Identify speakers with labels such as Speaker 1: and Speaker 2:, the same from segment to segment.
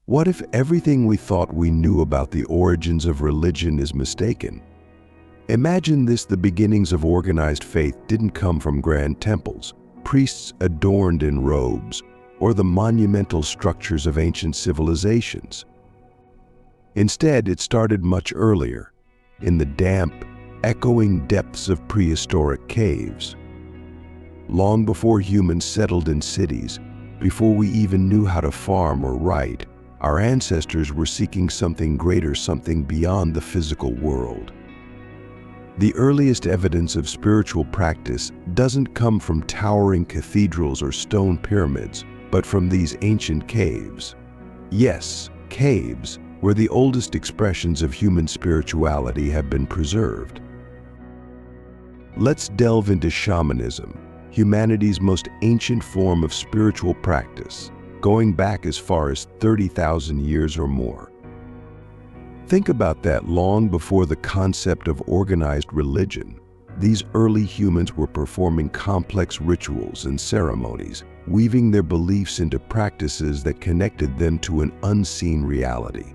Speaker 1: What if everything we thought we knew about the origins of religion is mistaken? Imagine this: the beginnings of organized faith didn't come from grand temples, priests adorned in robes, or the monumental structures of ancient civilizations. Instead, it started much earlier, in the damp, echoing depths of prehistoric caves. Long before humans settled in cities, before we even knew how to farm or write, our ancestors were seeking something greater, something beyond the physical world. The earliest evidence of spiritual practice doesn't come from towering cathedrals or stone pyramids, but from these ancient caves. Yes, caves, where the oldest expressions of human spirituality have been preserved. Let's delve into shamanism, humanity's most ancient form of spiritual practice, going back as far as 30,000 years or more. Think about that. Long before the concept of organized religion, these early humans were performing complex rituals and ceremonies, weaving their beliefs into practices that connected them to an unseen reality.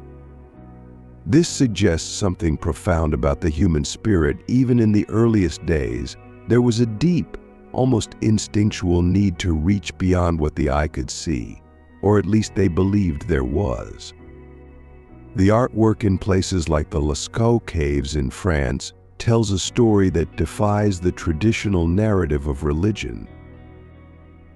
Speaker 1: This suggests something profound about the human spirit. Even in the earliest days, there was a deep, almost instinctual need to reach beyond what the eye could see, or at least they believed there was. The artwork in places like the Lascaux caves in France tells a story that defies the traditional narrative of religion.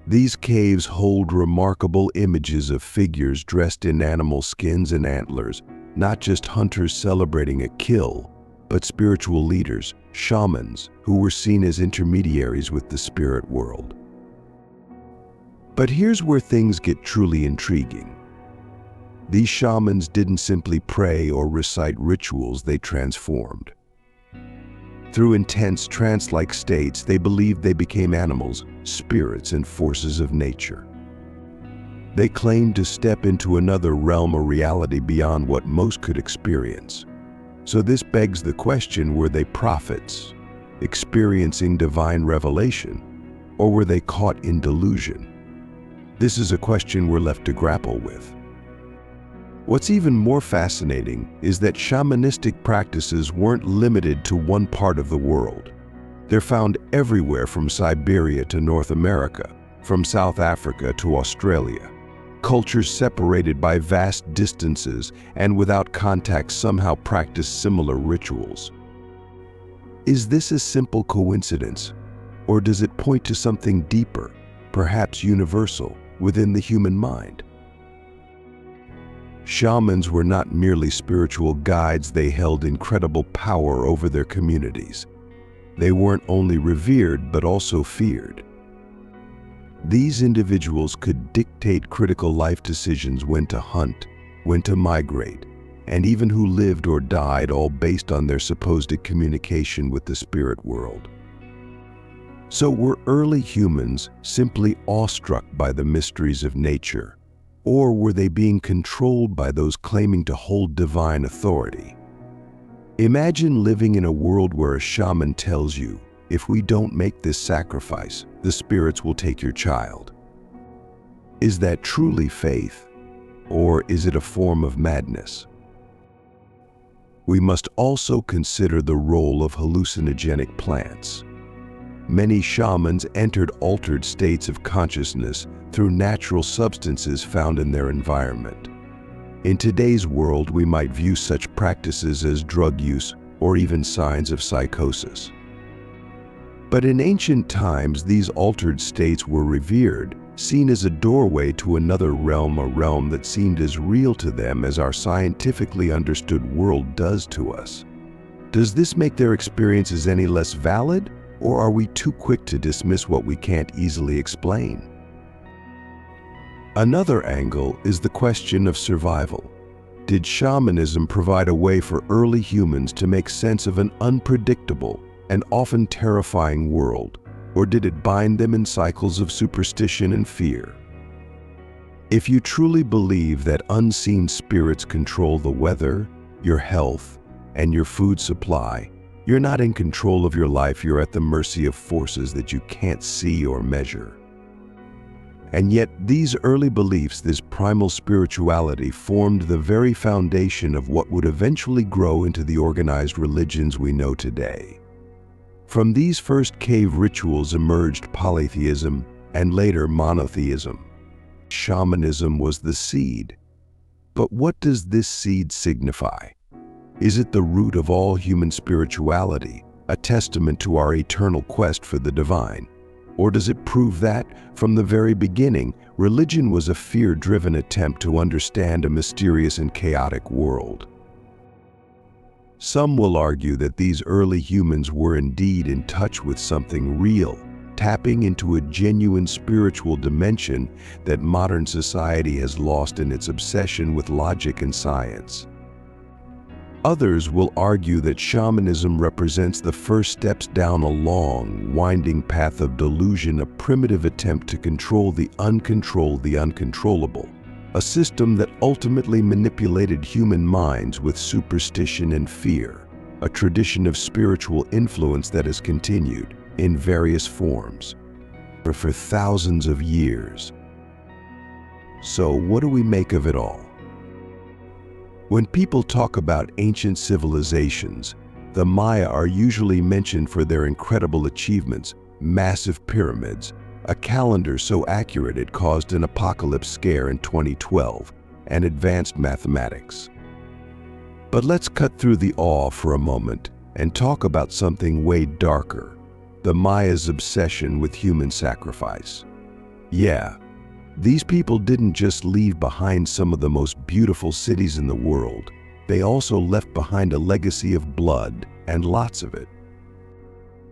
Speaker 1: These caves hold remarkable images of figures dressed in animal skins and antlers, not just hunters celebrating a kill, but spiritual leaders, shamans, who were seen as intermediaries with the spirit world. But here's where things get truly intriguing. These shamans didn't simply pray or recite rituals, they transformed. Through intense trance-like states, they believed they became animals, spirits, and forces of nature. They claimed to step into another realm or reality beyond what most could experience. So this begs the question: were they prophets, experiencing divine revelation, or were they caught in delusion? This is a question we're left to grapple with. What's even more fascinating is that shamanistic practices weren't limited to one part of the world. They're found everywhere, from Siberia to North America, from South Africa to Australia. Cultures separated by vast distances and without contact somehow practice similar rituals. Is this a simple coincidence, or does it point to something deeper, perhaps universal, within the human mind? Shamans were not merely spiritual guides, they held incredible power over their communities. They weren't only revered, but also feared. These individuals could dictate critical life decisions: when to hunt, when to migrate, and even who lived or died, all based on their supposed communication with the spirit world. So were early humans simply awestruck by the mysteries of nature? Or were they being controlled by those claiming to hold divine authority? Imagine living in a world where a shaman tells you, if we don't make this sacrifice, the spirits will take your child. Is that truly faith, or is it a form of madness? We must also consider the role of hallucinogenic plants. Many shamans entered altered states of consciousness through natural substances found in their environment. In today's world, we might view such practices as drug use or even signs of psychosis. But in ancient times, these altered states were revered, seen as a doorway to another realm, a realm that seemed as real to them as our scientifically understood world does to us. Does this make their experiences any less valid? Or are we too quick to dismiss what we can't easily explain? Another angle is the question of survival. Did shamanism provide a way for early humans to make sense of an unpredictable and often terrifying world, or did it bind them in cycles of superstition and fear? If you truly believe that unseen spirits control the weather, your health, and your food supply, you're not in control of your life, you're at the mercy of forces that you can't see or measure. And yet, these early beliefs, this primal spirituality, formed the very foundation of what would eventually grow into the organized religions we know today. From these first cave rituals emerged polytheism and later monotheism. Shamanism was the seed. But what does this seed signify? Is it the root of all human spirituality, a testament to our eternal quest for the divine? Or does it prove that, from the very beginning, religion was a fear-driven attempt to understand a mysterious and chaotic world? Some will argue that these early humans were indeed in touch with something real, tapping into a genuine spiritual dimension that modern society has lost in its obsession with logic and science. Others will argue that shamanism represents the first steps down a long, winding path of delusion, a primitive attempt to control the uncontrollable, a system that ultimately manipulated human minds with superstition and fear, a tradition of spiritual influence that has continued, in various forms, for thousands of years. So what do we make of it all? When people talk about ancient civilizations, the Maya are usually mentioned for their incredible achievements: massive pyramids, a calendar so accurate it caused an apocalypse scare in 2012, and advanced mathematics. But let's cut through the awe for a moment and talk about something way darker: the Maya's obsession with human sacrifice. Yeah, these people didn't just leave behind some of the most beautiful cities in the world, they also left behind a legacy of blood, and lots of it.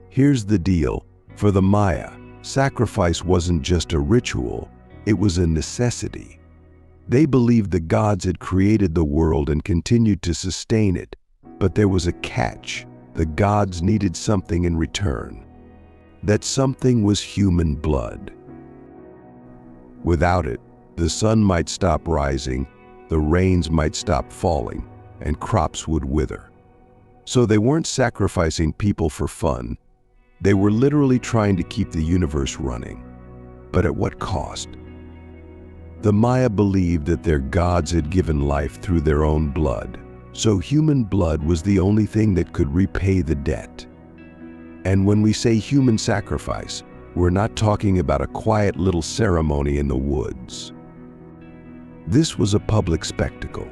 Speaker 1: Here's the deal: for the Maya, sacrifice wasn't just a ritual, it was a necessity. They believed the gods had created the world and continued to sustain it, but there was a catch: the gods needed something in return. That something was human blood. Without it, the sun might stop rising, the rains might stop falling, and crops would wither. So they weren't sacrificing people for fun. They were literally trying to keep the universe running. But at what cost? The Maya believed that their gods had given life through their own blood, so human blood was the only thing that could repay the debt. And when we say human sacrifice, we're not talking about a quiet little ceremony in the woods. This was a public spectacle.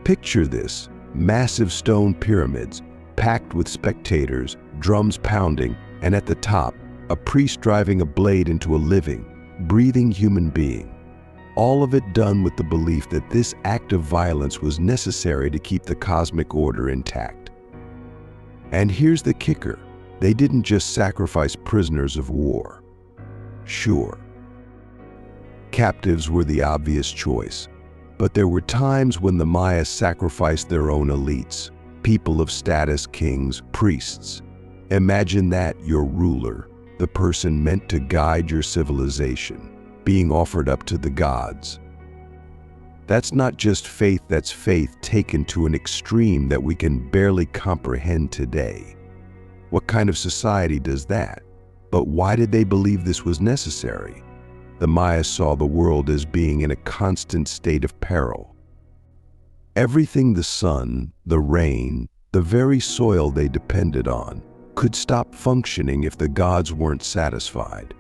Speaker 1: Picture this: massive stone pyramids, packed with spectators, drums pounding, and at the top, a priest driving a blade into a living, breathing human being. All of it done with the belief that this act of violence was necessary to keep the cosmic order intact. And here's the kicker: they didn't just sacrifice prisoners of war. Sure, captives were the obvious choice, but there were times when the Maya sacrificed their own elites, people of status, kings, priests. Imagine that: your ruler, the person meant to guide your civilization, being offered up to the gods. That's not just faith, that's faith taken to an extreme that we can barely comprehend today. What kind of society does that? But why did they believe this was necessary? The Maya saw the world as being in a constant state of peril. Everything: the sun, the rain, the very soil they depended on, could stop functioning if the gods weren't satisfied.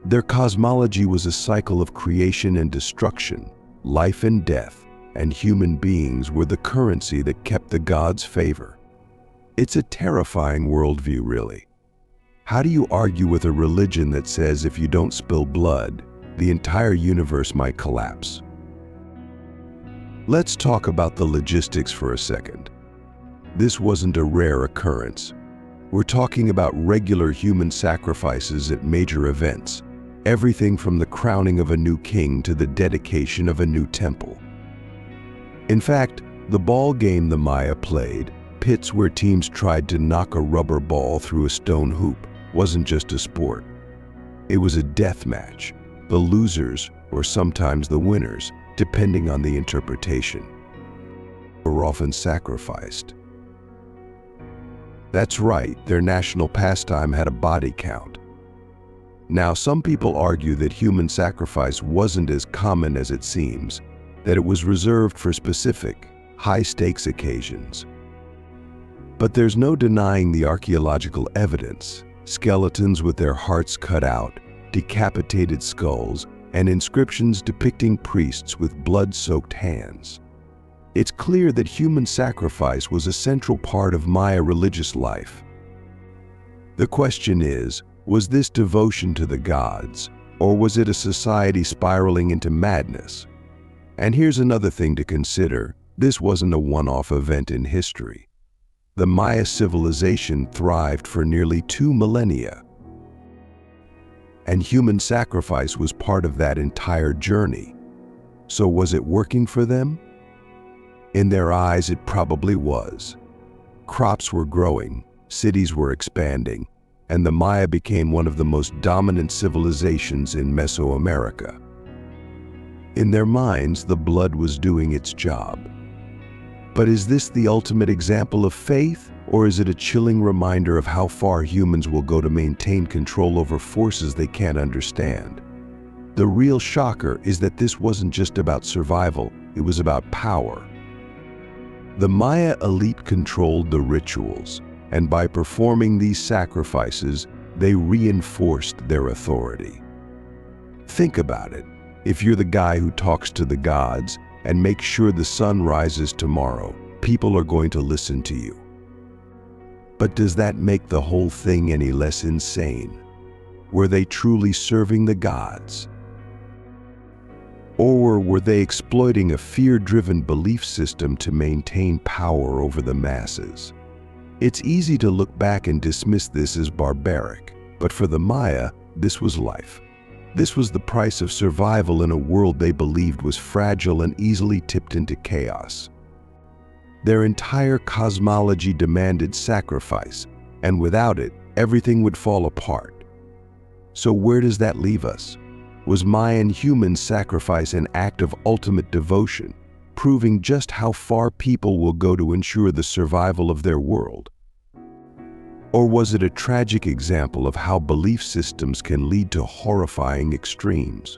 Speaker 1: Their cosmology was a cycle of creation and destruction, life and death, and human beings were the currency that kept the gods' favor. It's a terrifying worldview, really. How do you argue with a religion that says if you don't spill blood, the entire universe might collapse? Let's talk about the logistics for a second. This wasn't a rare occurrence. We're talking about regular human sacrifices at major events, everything from the crowning of a new king to the dedication of a new temple. In fact, the ball game the Maya played, pits where teams tried to knock a rubber ball through a stone hoop, wasn't just a sport. It was a death match. The losers, or sometimes the winners, depending on the interpretation, were often sacrificed. That's right, their national pastime had a body count. Now, some people argue that human sacrifice wasn't as common as it seems, that it was reserved for specific, high-stakes occasions. But there's no denying the archaeological evidence: skeletons with their hearts cut out, decapitated skulls, and inscriptions depicting priests with blood-soaked hands. It's clear that human sacrifice was a central part of Maya religious life. The question is, was this devotion to the gods, or was it a society spiraling into madness? And here's another thing to consider: this wasn't a one-off event in history. The Maya civilization thrived for nearly 2 millennia. And human sacrifice was part of that entire journey. So was it working for them? In their eyes, it probably was. Crops were growing, cities were expanding, and the Maya became one of the most dominant civilizations in Mesoamerica. In their minds, the blood was doing its job. But is this the ultimate example of faith, or is it a chilling reminder of how far humans will go to maintain control over forces they can't understand? The real shocker is that this wasn't just about survival, it was about power. The Maya elite controlled the rituals, and by performing these sacrifices, they reinforced their authority. Think about it. If you're the guy who talks to the gods and makes sure the sun rises tomorrow, people are going to listen to you. But does that make the whole thing any less insane? Were they truly serving the gods? Or were they exploiting a fear-driven belief system to maintain power over the masses? It's easy to look back and dismiss this as barbaric, but for the Maya, this was life. This was the price of survival in a world they believed was fragile and easily tipped into chaos. Their entire cosmology demanded sacrifice, and without it, everything would fall apart. So where does that leave us? Was Mayan human sacrifice an act of ultimate devotion, proving just how far people will go to ensure the survival of their world? Or was it a tragic example of how belief systems can lead to horrifying extremes?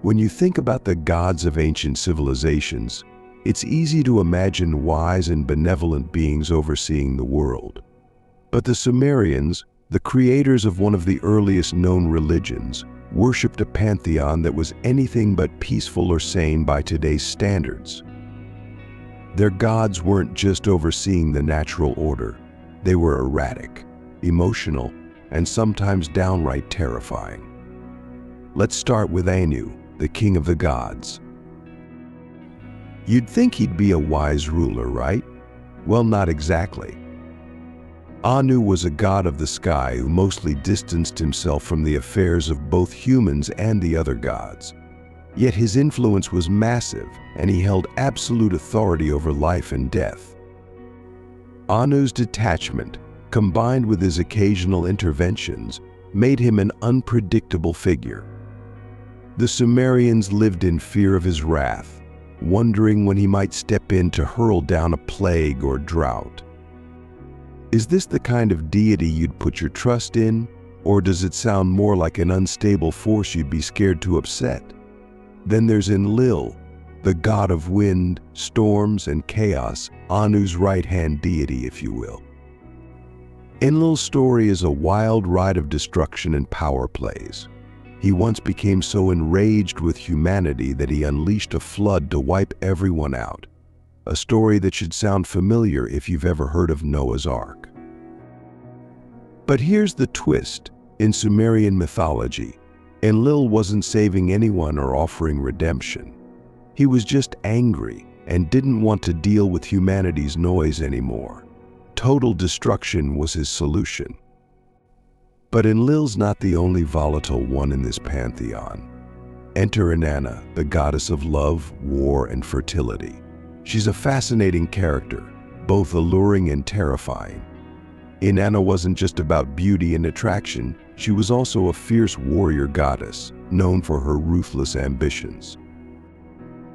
Speaker 1: When you think about the gods of ancient civilizations, it's easy to imagine wise and benevolent beings overseeing the world. But the Sumerians, the creators of one of the earliest known religions, worshipped a pantheon that was anything but peaceful or sane by today's standards. Their gods weren't just overseeing the natural order. They were erratic, emotional, and sometimes downright terrifying. Let's start with Anu, the king of the gods. You'd think he'd be a wise ruler, right? Well, not exactly. Anu was a god of the sky who mostly distanced himself from the affairs of both humans and the other gods. Yet his influence was massive, and he held absolute authority over life and death. Anu's detachment, combined with his occasional interventions, made him an unpredictable figure. The Sumerians lived in fear of his wrath, wondering when he might step in to hurl down a plague or drought. Is this the kind of deity you'd put your trust in, or does it sound more like an unstable force you'd be scared to upset? Then there's Enlil, the god of wind, storms, and chaos, Anu's right-hand deity, if you will. Enlil's story is a wild ride of destruction and power plays. He once became so enraged with humanity that he unleashed a flood to wipe everyone out. A story that should sound familiar if you've ever heard of Noah's Ark. But here's the twist. In Sumerian mythology, Enlil wasn't saving anyone or offering redemption. He was just angry and didn't want to deal with humanity's noise anymore. Total destruction was his solution. But Enlil's not the only volatile one in this pantheon. Enter Inanna, the goddess of love, war, and fertility. She's a fascinating character, both alluring and terrifying. Inanna wasn't just about beauty and attraction, she was also a fierce warrior goddess, known for her ruthless ambitions.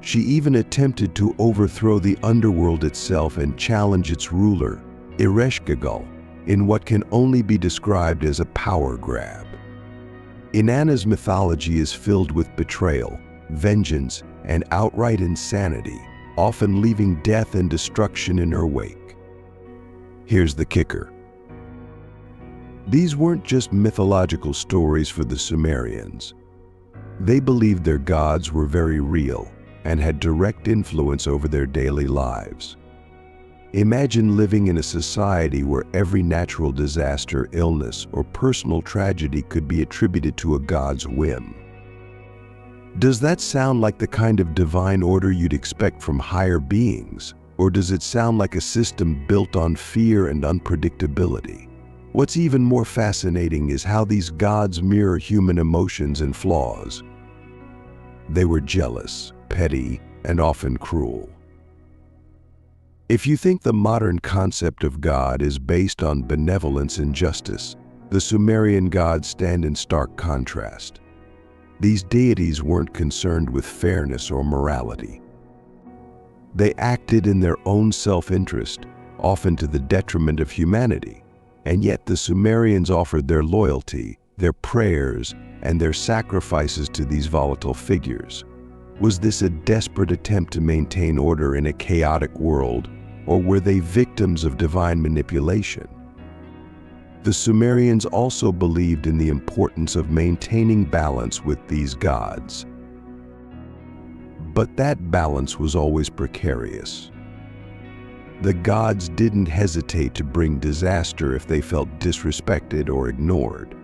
Speaker 1: She even attempted to overthrow the underworld itself and challenge its ruler, Ereshkigal, in what can only be described as a power grab. Inanna's mythology is filled with betrayal, vengeance, and outright insanity, often leaving death and destruction in her wake. Here's the kicker. These weren't just mythological stories for the Sumerians. They believed their gods were very real and had direct influence over their daily lives. Imagine living in a society where every natural disaster, illness, or personal tragedy could be attributed to a god's whim. Does that sound like the kind of divine order you'd expect from higher beings, or does it sound like a system built on fear and unpredictability? What's even more fascinating is how these gods mirror human emotions and flaws. They were jealous, petty, and often cruel. If you think the modern concept of God is based on benevolence and justice, the Sumerian gods stand in stark contrast. These deities weren't concerned with fairness or morality. They acted in their own self-interest, often to the detriment of humanity, and yet the Sumerians offered their loyalty, their prayers, and their sacrifices to these volatile figures. Was this a desperate attempt to maintain order in a chaotic world, or were they victims of divine manipulation? The Sumerians also believed in the importance of maintaining balance with these gods. But that balance was always precarious. The gods didn't hesitate to bring disaster if they felt disrespected or ignored.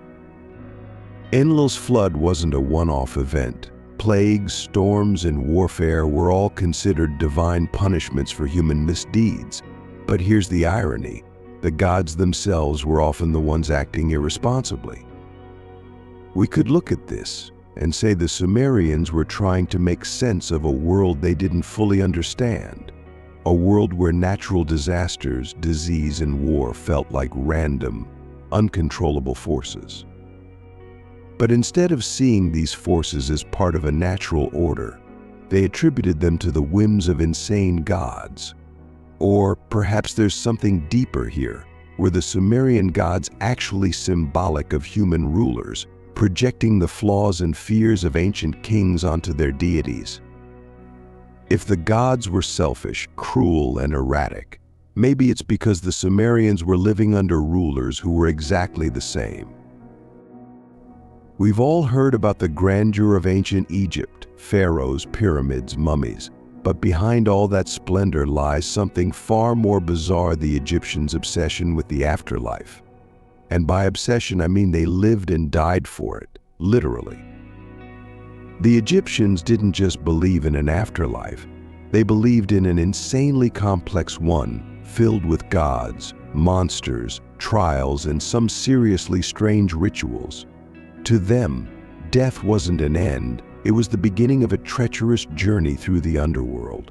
Speaker 1: Enlil's flood wasn't a one-off event. Plagues, storms, and warfare were all considered divine punishments for human misdeeds. But here's the irony. The gods themselves were often the ones acting irresponsibly. We could look at this and say the Sumerians were trying to make sense of a world they didn't fully understand. A world where natural disasters, disease, and war felt like random, uncontrollable forces. But instead of seeing these forces as part of a natural order, they attributed them to the whims of insane gods. Or perhaps there's something deeper here, were the Sumerian gods actually symbolic of human rulers, projecting the flaws and fears of ancient kings onto their deities? If the gods were selfish, cruel, and erratic, maybe it's because the Sumerians were living under rulers who were exactly the same. We've all heard about the grandeur of ancient Egypt, pharaohs, pyramids, mummies, but behind all that splendor lies something far more bizarre: the Egyptians' obsession with the afterlife. And by obsession, I mean they lived and died for it, literally. The Egyptians didn't just believe in an afterlife, they believed in an insanely complex one, filled with gods, monsters, trials, and some seriously strange rituals. To them, death wasn't an end, it was the beginning of a treacherous journey through the underworld.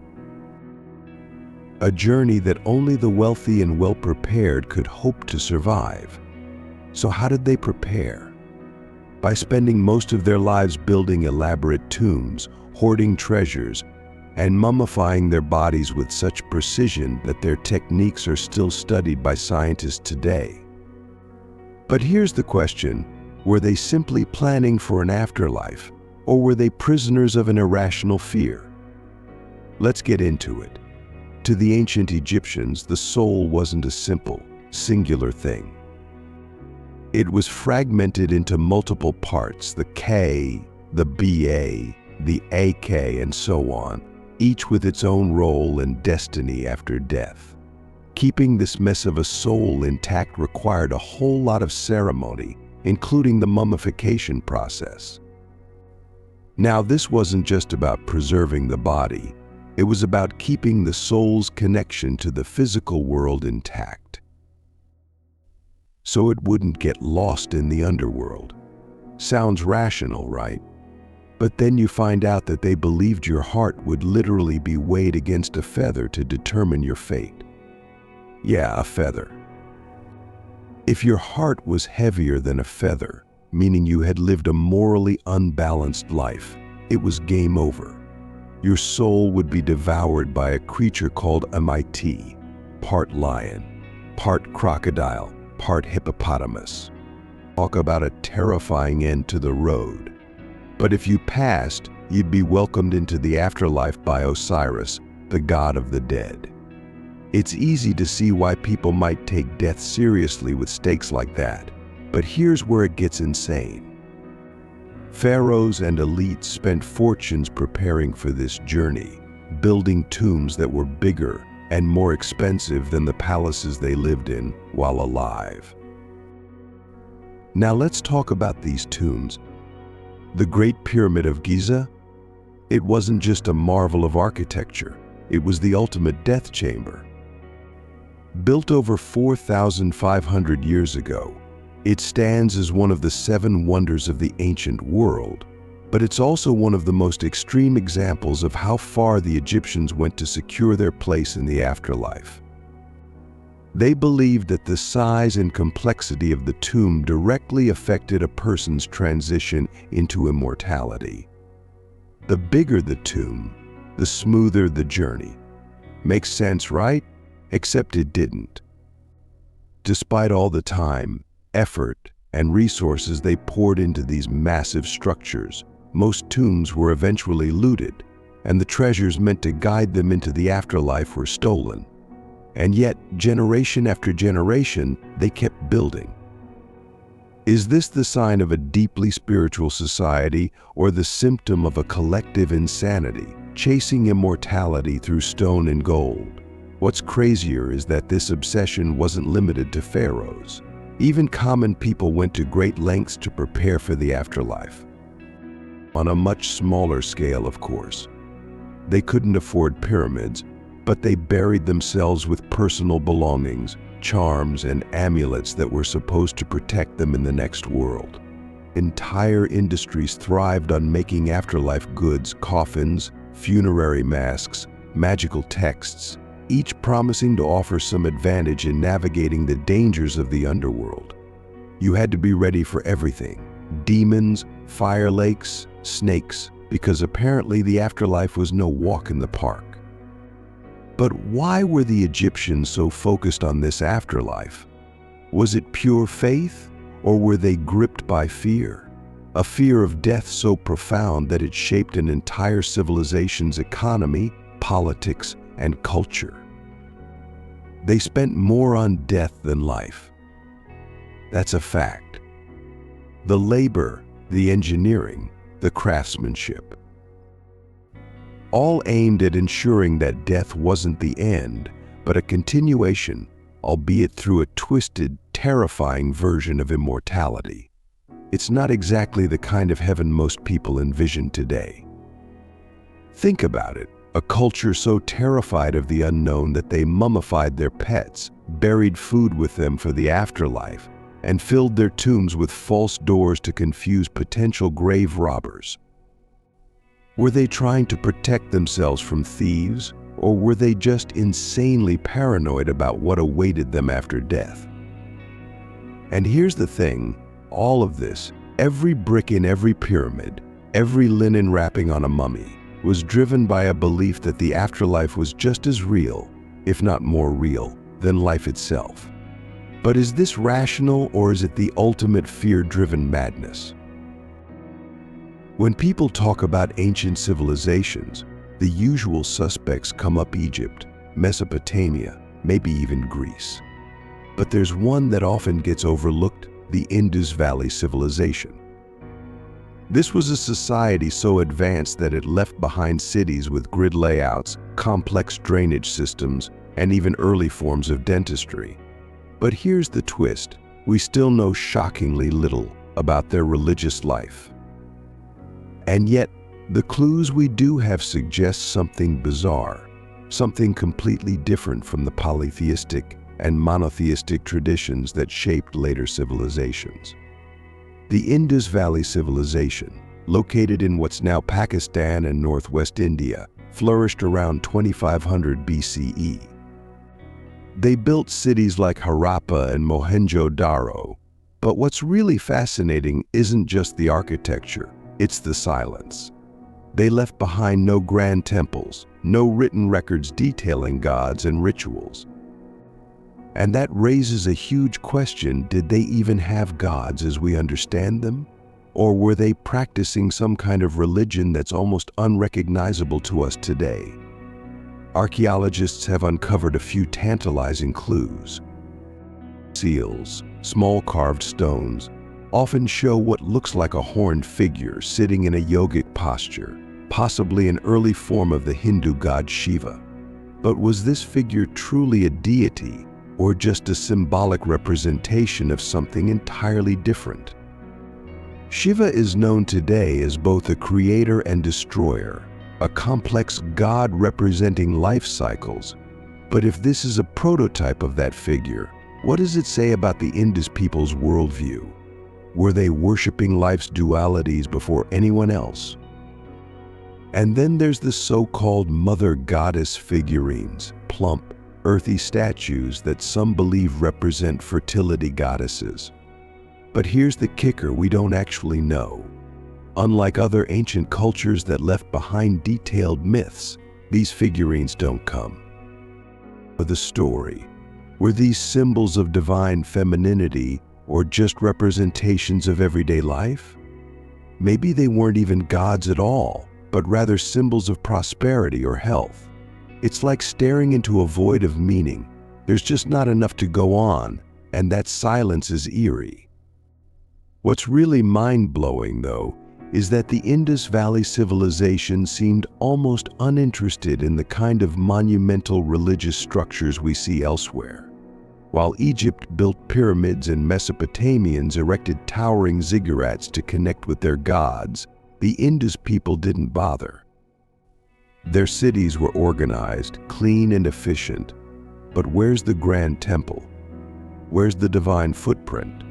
Speaker 1: A journey that only the wealthy and well-prepared could hope to survive. So how did they prepare? By spending most of their lives building elaborate tombs, hoarding treasures, and mummifying their bodies with such precision that their techniques are still studied by scientists today. But here's the question: were they simply planning for an afterlife, or were they prisoners of an irrational fear? Let's get into it. To the ancient Egyptians, the soul wasn't a simple, singular thing. It was fragmented into multiple parts: the K, the BA, the AK, and so on, each with its own role and destiny after death. Keeping this mess of a soul intact required a whole lot of ceremony, including the mummification process. Now, this wasn't just about preserving the body, it was about keeping the soul's connection to the physical world intact, so it wouldn't get lost in the underworld. Sounds rational, right? But then you find out that they believed your heart would literally be weighed against a feather to determine your fate. Yeah, a feather. If your heart was heavier than a feather, meaning you had lived a morally unbalanced life, it was game over. Your soul would be devoured by a creature called MIT, part lion, part crocodile, part hippopotamus. Talk about a terrifying end to the road. But if you passed, you'd be welcomed into the afterlife by Osiris, the god of the dead. It's easy to see why people might take death seriously with stakes like that, but here's where it gets insane. Pharaohs and elites spent fortunes preparing for this journey, building tombs that were bigger and more expensive than the palaces they lived in while alive. Now let's talk about these tombs. The Great Pyramid of Giza? It wasn't just a marvel of architecture, it was the ultimate death chamber. Built over 4,500 years ago, it stands as one of the 7 wonders of the ancient world, but it's also one of the most extreme examples of how far the Egyptians went to secure their place in the afterlife. They believed that the size and complexity of the tomb directly affected a person's transition into immortality. The bigger the tomb, the smoother the journey. Makes sense, right? Except it didn't. Despite all the time, effort, and resources they poured into these massive structures, most tombs were eventually looted, and the treasures meant to guide them into the afterlife were stolen. And yet, generation after generation, they kept building. Is this the sign of a deeply spiritual society or the symptom of a collective insanity, chasing immortality through stone and gold? What's crazier is that this obsession wasn't limited to pharaohs. Even common people went to great lengths to prepare for the afterlife. On a much smaller scale, of course. They couldn't afford pyramids, but they buried themselves with personal belongings, charms, and amulets that were supposed to protect them in the next world. Entire industries thrived on making afterlife goods, coffins, funerary masks, magical texts, each promising to offer some advantage in navigating the dangers of the underworld. You had to be ready for everything: demons, fire lakes, snakes, because apparently the afterlife was no walk in the park. But why were the Egyptians so focused on this afterlife? Was it pure faith, or were they gripped by fear? A fear of death so profound that it shaped an entire civilization's economy, politics, and culture. They spent more on death than life. That's a fact. The labor, the engineering, the craftsmanship, all aimed at ensuring that death wasn't the end, but a continuation, albeit through a twisted, terrifying version of immortality. It's not exactly the kind of heaven most people envision today. Think about it. A culture so terrified of the unknown that they mummified their pets, buried food with them for the afterlife, and filled their tombs with false doors to confuse potential grave robbers. Were they trying to protect themselves from thieves, or were they just insanely paranoid about what awaited them after death? And here's the thing, all of this, every brick in every pyramid, every linen wrapping on a mummy, was driven by a belief that the afterlife was just as real, if not more real, than life itself. But is this rational, or is it the ultimate fear-driven madness? When people talk about ancient civilizations, the usual suspects come up: Egypt, Mesopotamia, maybe even Greece. But there's one that often gets overlooked: the Indus Valley civilization. This was a society so advanced that it left behind cities with grid layouts, complex drainage systems, and even early forms of dentistry. But here's the twist: we still know shockingly little about their religious life. And yet, the clues we do have suggest something bizarre, something completely different from the polytheistic and monotheistic traditions that shaped later civilizations. The Indus Valley civilization, located in what's now Pakistan and northwest India, flourished around 2500 BCE. They built cities like Harappa and Mohenjo-Daro, but what's really fascinating isn't just the architecture, it's the silence. They left behind no grand temples, no written records detailing gods and rituals. And that raises a huge question: did they even have gods as we understand them? Or were they practicing some kind of religion that's almost unrecognizable to us today? Archaeologists have uncovered a few tantalizing clues. Seals, small carved stones, often show what looks like a horned figure sitting in a yogic posture, possibly an early form of the Hindu god Shiva. But was this figure truly a deity, or just a symbolic representation of something entirely different? Shiva is known today as both a creator and destroyer, a complex god representing life cycles. But if this is a prototype of that figure, what does it say about the Indus people's worldview? Were they worshipping life's dualities before anyone else? And then there's the so-called mother goddess figurines, plump, earthy statues that some believe represent fertility goddesses. But here's the kicker: we don't actually know. Unlike other ancient cultures that left behind detailed myths, these figurines don't come with a story. Were these symbols of divine femininity or just representations of everyday life? Maybe they weren't even gods at all, but rather symbols of prosperity or health. It's like staring into a void of meaning. There's just not enough to go on, and that silence is eerie. What's really mind-blowing, though, is that the Indus Valley civilization seemed almost uninterested in the kind of monumental religious structures we see elsewhere. While Egypt built pyramids and Mesopotamians erected towering ziggurats to connect with their gods, the Indus people didn't bother. Their cities were organized, clean and efficient. But where's the grand temple? Where's the divine footprint?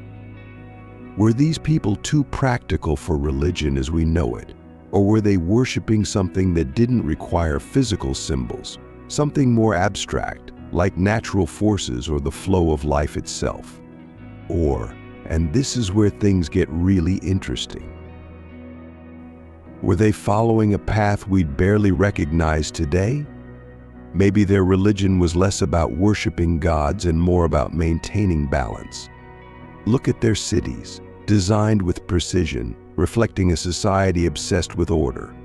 Speaker 1: Were these people too practical for religion as we know it? Or were they worshiping something that didn't require physical symbols, something more abstract, like natural forces or the flow of life itself? Or, and this is where things get really interesting, were they following a path we'd barely recognize today? Maybe their religion was less about worshiping gods and more about maintaining balance. Look at their cities, designed with precision, reflecting a society obsessed with order.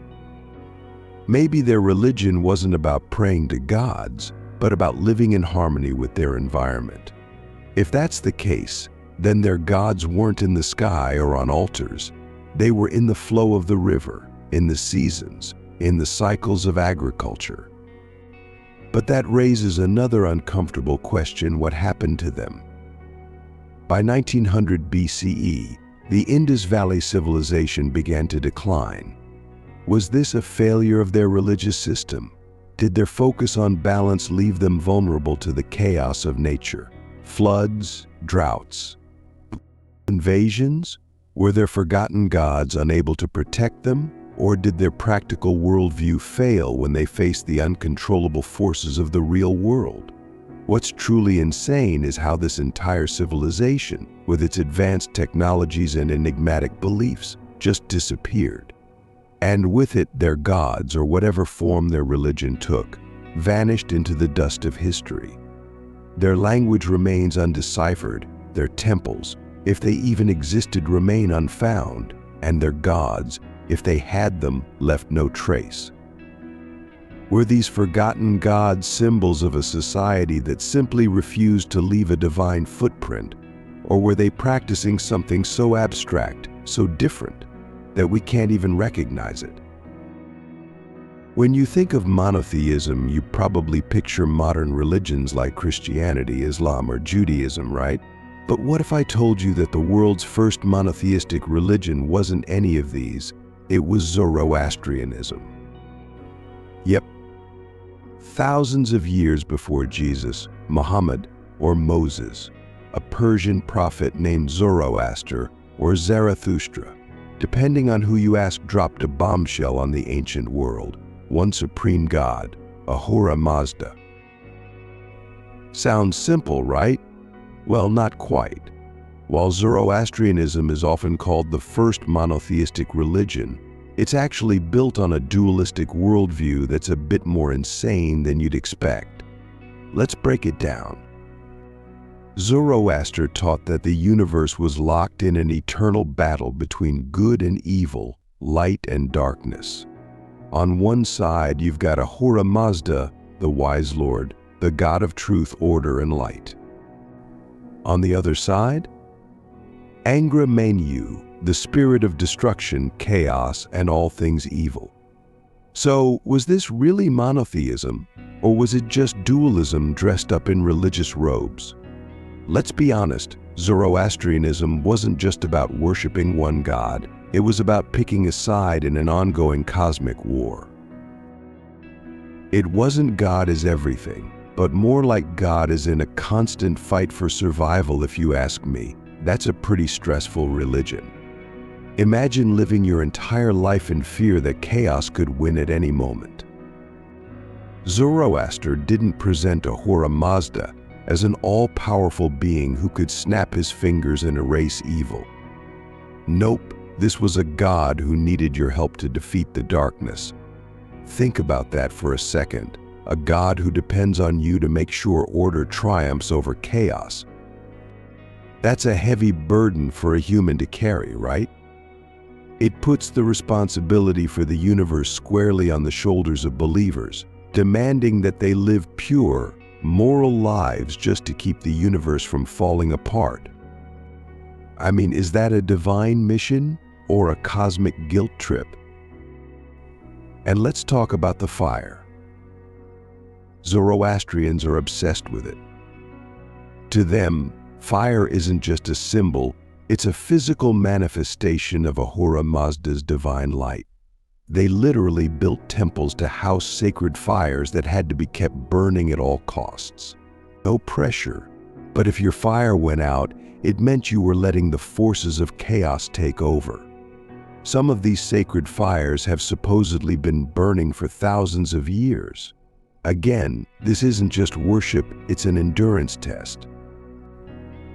Speaker 1: Maybe their religion wasn't about praying to gods, but about living in harmony with their environment. If that's the case, then their gods weren't in the sky or on altars. They were in the flow of the river, in the seasons, in the cycles of agriculture. But that raises another uncomfortable question: what happened to them? By 1900 BCE, the Indus Valley civilization began to decline. Was this a failure of their religious system? Did their focus on balance leave them vulnerable to the chaos of nature? Floods, droughts, invasions? Were their forgotten gods unable to protect them? Or did their practical worldview fail when they faced the uncontrollable forces of the real world? What's truly insane is how this entire civilization, with its advanced technologies and enigmatic beliefs, just disappeared. And with it, their gods, or whatever form their religion took, vanished into the dust of history. Their language remains undeciphered, their temples, if they even existed, remain unfound, and their gods, if they had them, left no trace. Were these forgotten gods symbols of a society that simply refused to leave a divine footprint? Or were they practicing something so abstract, so different, that we can't even recognize it? When you think of monotheism, you probably picture modern religions like Christianity, Islam, or Judaism, right? But what if I told you that the world's first monotheistic religion wasn't any of these? It was Zoroastrianism. Yep. Thousands of years before Jesus, Muhammad, or Moses, a Persian prophet named Zoroaster, or Zarathustra, depending on who you ask, dropped a bombshell on the ancient world: one supreme god, Ahura Mazda. Sounds simple, right? Well, not quite. While Zoroastrianism is often called the first monotheistic religion, it's actually built on a dualistic worldview that's a bit more insane than you'd expect. Let's break it down. Zoroaster taught that the universe was locked in an eternal battle between good and evil, light and darkness. On one side, you've got Ahura Mazda, the wise lord, the god of truth, order, and light. On the other side, Angra Mainyu, the spirit of destruction, chaos, and all things evil. So, was this really monotheism, or was it just dualism dressed up in religious robes? Let's be honest, Zoroastrianism wasn't just about worshiping one god, it was about picking a side in an ongoing cosmic war. It wasn't God is everything, but more like God is in a constant fight for survival. If you ask me, that's a pretty stressful religion. Imagine living your entire life in fear that chaos could win at any moment. Zoroaster didn't present Ahura Mazda as an all-powerful being who could snap his fingers and erase evil. Nope, this was a god who needed your help to defeat the darkness. Think about that for a second. A god who depends on you to make sure order triumphs over chaos. That's a heavy burden for a human to carry, right? It puts the responsibility for the universe squarely on the shoulders of believers, demanding that they live pure, moral lives just to keep the universe from falling apart. I mean, is that a divine mission or a cosmic guilt trip? And let's talk about the fire. Zoroastrians are obsessed with it. To them, fire isn't just a symbol, it's a physical manifestation of Ahura Mazda's divine light. They literally built temples to house sacred fires that had to be kept burning at all costs. No pressure, but if your fire went out, it meant you were letting the forces of chaos take over. Some of these sacred fires have supposedly been burning for thousands of years. Again, this isn't just worship, it's an endurance test.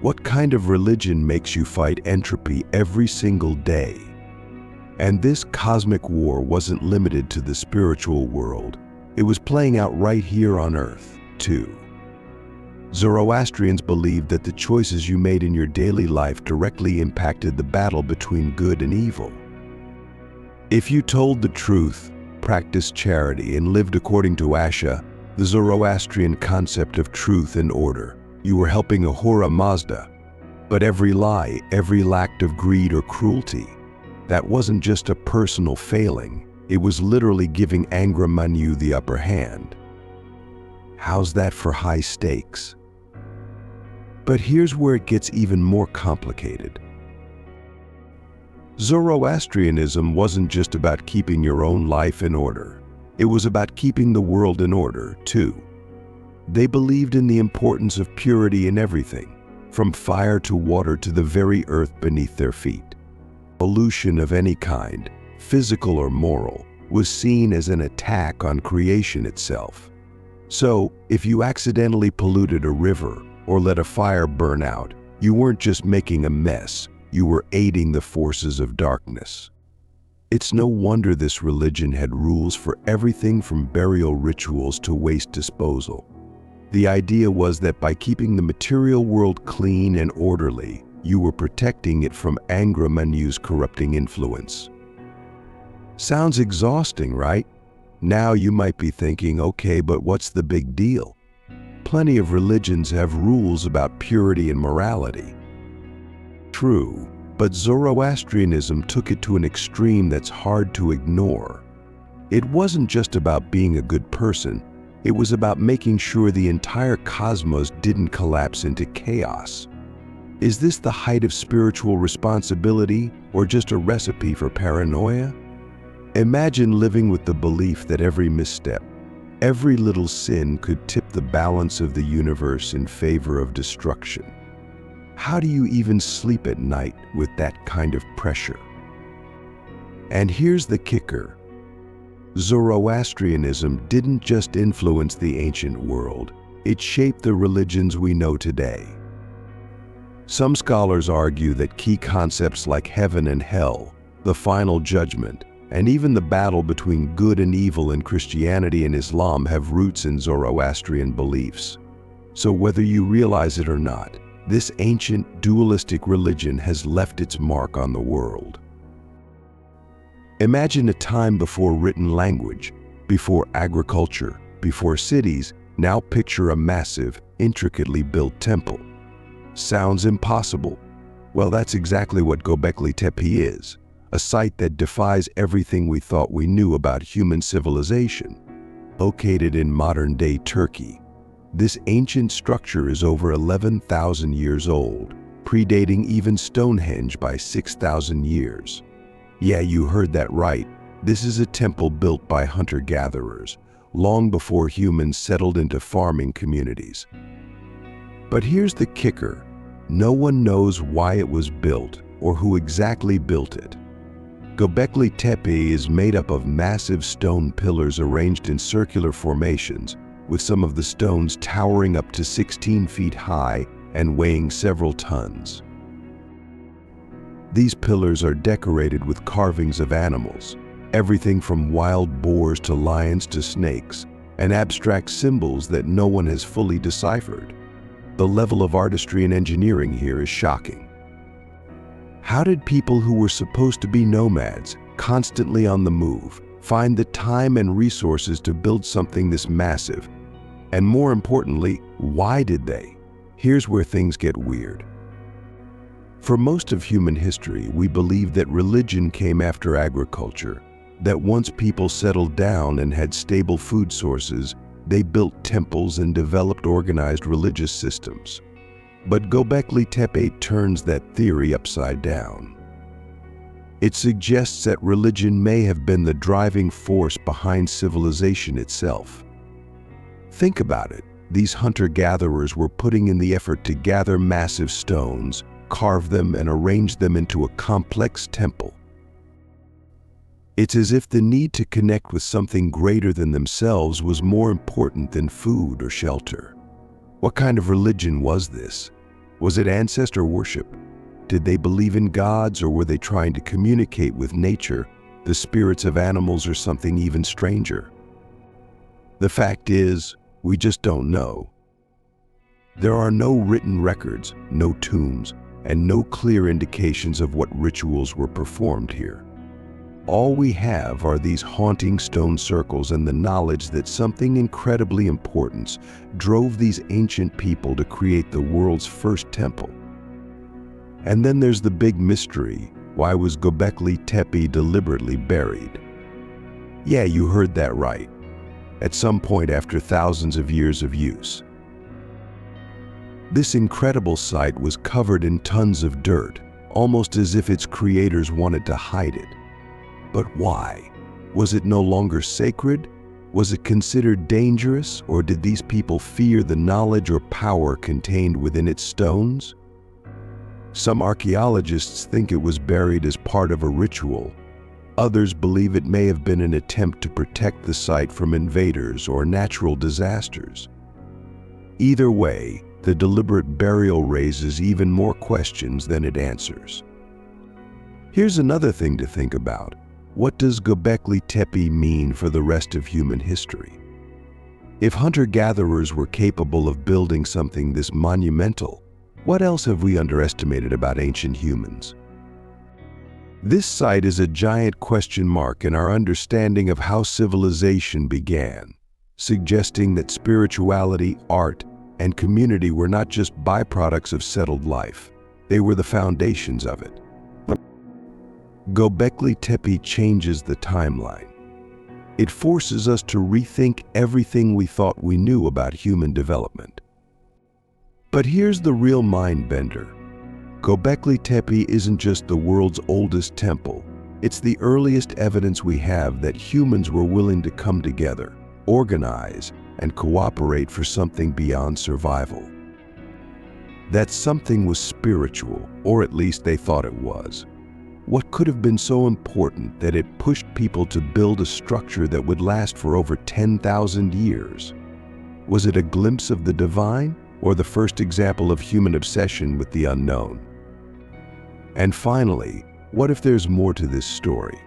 Speaker 1: What kind of religion makes you fight entropy every single day? And this cosmic war wasn't limited to the spiritual world. It was playing out right here on Earth, too. Zoroastrians believed that the choices you made in your daily life directly impacted the battle between good and evil. If you told the truth, practiced charity, and lived according to Asha, the Zoroastrian concept of truth and order, you were helping Ahura Mazda. But every lie, every act of greed or cruelty, that wasn't just a personal failing, it was literally giving Angra Mainyu the upper hand. How's that for high stakes? But here's where it gets even more complicated. Zoroastrianism wasn't just about keeping your own life in order. It was about keeping the world in order, too. They believed in the importance of purity in everything, from fire to water to the very earth beneath their feet. Pollution of any kind, physical or moral, was seen as an attack on creation itself. So, if you accidentally polluted a river or let a fire burn out, you weren't just making a mess, you were aiding the forces of darkness. It's no wonder this religion had rules for everything from burial rituals to waste disposal. The idea was that by keeping the material world clean and orderly, you were protecting it from Angra Mainyu's corrupting influence. Sounds exhausting, right? Now you might be thinking, okay, but what's the big deal? Plenty of religions have rules about purity and morality. True, but Zoroastrianism took it to an extreme that's hard to ignore. It wasn't just about being a good person, it was about making sure the entire cosmos didn't collapse into chaos. Is this the height of spiritual responsibility or just a recipe for paranoia? Imagine living with the belief that every misstep, every little sin could tip the balance of the universe in favor of destruction. How do you even sleep at night with that kind of pressure? And here's the kicker. Zoroastrianism didn't just influence the ancient world, it shaped the religions we know today. Some scholars argue that key concepts like heaven and hell, the final judgment, and even the battle between good and evil in Christianity and Islam have roots in Zoroastrian beliefs. So whether you realize it or not, This ancient dualistic religion has left its mark on the world. Imagine a time before written language, before agriculture, before cities. Now picture a massive, intricately built temple. Sounds impossible. Well, that's exactly what Göbekli Tepe is, a site that defies everything we thought we knew about human civilization. Located in modern-day Turkey, this ancient structure is over 11,000 years old, predating even Stonehenge by 6,000 years. Yeah, you heard that right. This is a temple built by hunter-gatherers, long before humans settled into farming communities. But here's the kicker. No one knows why it was built or who exactly built it. Göbekli Tepe is made up of massive stone pillars arranged in circular formations, with some of the stones towering up to 16 feet high and weighing several tons. These pillars are decorated with carvings of animals, everything from wild boars to lions to snakes, and abstract symbols that no one has fully deciphered. The level of artistry and engineering here is shocking. How did people who were supposed to be nomads, constantly on the move, find the time and resources to build something this massive? And more importantly, why did they? Here's where things get weird. For most of human history, we believe that religion came after agriculture, that once people settled down and had stable food sources, they built temples and developed organized religious systems. But Göbekli Tepe turns that theory upside down. It suggests that religion may have been the driving force behind civilization itself. Think about it. These hunter-gatherers were putting in the effort to gather massive stones, carve them, and arrange them into a complex temple. It's as if the need to connect with something greater than themselves was more important than food or shelter. What kind of religion was this? Was it ancestor worship? Did they believe in gods, or were they trying to communicate with nature, the spirits of animals, or something even stranger? The fact is, we just don't know. There are no written records, no tombs, and no clear indications of what rituals were performed here. All we have are these haunting stone circles and the knowledge that something incredibly important drove these ancient people to create the world's first temple. And then there's the big mystery. Why was Göbekli Tepe deliberately buried? Yeah, you heard that right. At some point after thousands of years of use. This incredible site was covered in tons of dirt, almost as if its creators wanted to hide it. But why? Was it no longer sacred? Was it considered dangerous, or did these people fear the knowledge or power contained within its stones? Some archaeologists think it was buried as part of a ritual. Others believe it may have been an attempt to protect the site from invaders or natural disasters. Either way, the deliberate burial raises even more questions than it answers. Here's another thing to think about. What does Göbekli Tepe mean for the rest of human history? If hunter-gatherers were capable of building something this monumental, what else have we underestimated about ancient humans? This site is a giant question mark in our understanding of how civilization began, suggesting that spirituality, art, and community were not just byproducts of settled life. They were the foundations of it. Göbekli Tepe changes the timeline. It forces us to rethink everything we thought we knew about human development. But here's the real mind-bender. Göbekli Tepe isn't just the world's oldest temple. It's the earliest evidence we have that humans were willing to come together, organize, and cooperate for something beyond survival. That something was spiritual, or at least they thought it was. What could have been so important that it pushed people to build a structure that would last for over 10,000 years? Was it a glimpse of the divine, or the first example of human obsession with the unknown? And finally, what if there's more to this story?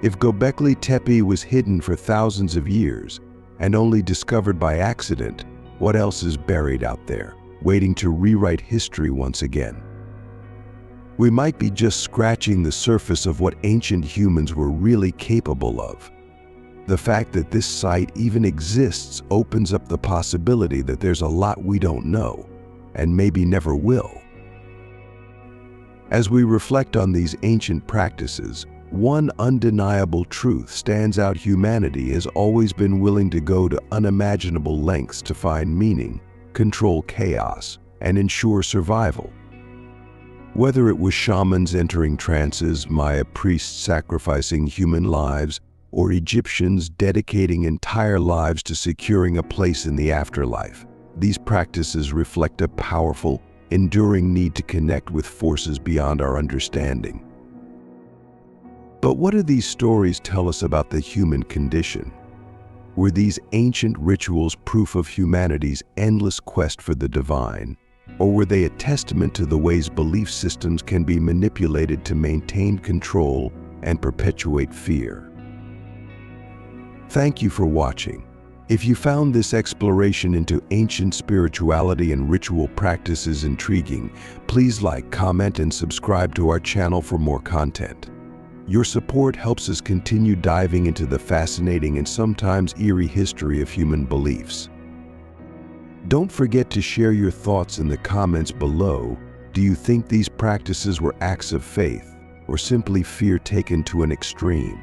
Speaker 1: If Göbekli Tepe was hidden for thousands of years and only discovered by accident, what else is buried out there? waiting to rewrite history once again. We might be just scratching the surface of what ancient humans were really capable of. The fact that this site even exists opens up the possibility that there's a lot we don't know, and maybe never will. As we reflect on these ancient practices, one undeniable truth stands out: humanity has always been willing to go to unimaginable lengths to find meaning, control chaos, and ensure survival. Whether it was shamans entering trances, Maya priests sacrificing human lives, or Egyptians dedicating entire lives to securing a place in the afterlife, these practices reflect a powerful, enduring need to connect with forces beyond our understanding. But what do these stories tell us about the human condition? Were these ancient rituals proof of humanity's endless quest for the divine, or were they a testament to the ways belief systems can be manipulated to maintain control and perpetuate fear? Thank you for watching. If you found this exploration into ancient spirituality and ritual practices intriguing, please like, comment, and subscribe to our channel for more content. Your support helps us continue diving into the fascinating and sometimes eerie history of human beliefs. Don't forget to share your thoughts in the comments below. Do you think these practices were acts of faith, or simply fear taken to an extreme?